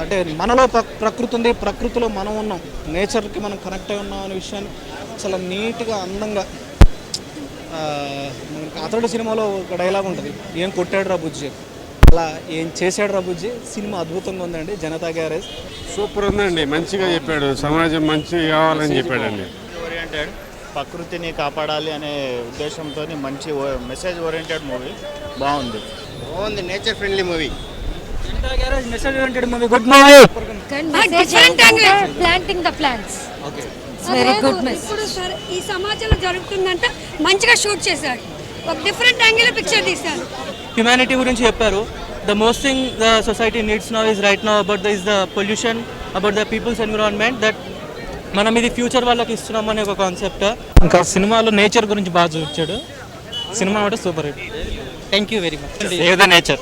అంటే మనలో ప్రకృతి ఉంది, ప్రకృతిలో మనం ఉన్నాం, నేచర్కి మనం కనెక్ట్ అయి ఉన్నాం అనే విషయాన్ని చాలా నీట్గా అందంగా అతడు సినిమాలో ఒక డైలాగ్ ఉంటుంది, ఏం కొట్టాడు రా బుజ్జి, అలా ఏం చేశాడు రా బుజ్జి. సినిమా అద్భుతంగా ఉందండి. జనతా గ్యారేజ్ సూపర్ ఉందండి, మంచిగా చెప్పాడు, సమాజం మంచి కావాలని చెప్పాడండి. ఓరియంటెడ్, ప్రకృతిని కాపాడాలి అనే ఉద్దేశంతో మంచి మెసేజ్ ఓరియంటెడ్ మూవీ బాగుంది. Nature friendly movie. Janatha Garage message oriented movie, good movie. Planting the plants. Very good message. ఇప్పుడు ఈ సమాజంలో జరుగుతుందంటే మంచిగా షూట్ చేశాడు, ఒక డిఫరెంట్ యాంగిల్ పిక్చర్ తీశారు. హ్యుమానిటీ గురించి చెప్పారు. The most thing the society needs now is right now about the pollution, about the peoples environment, that మనం ఇది ఫ్యూచర్ వాళ్ళకి ఇస్తున్నాం అనే ఒక కాన్సెప్ట్. ఇంకా సినిమాలో నేచర్ గురించి బాగా చూపించాడు. సినిమా కూడా super hit. Thank you very much. Save the nature.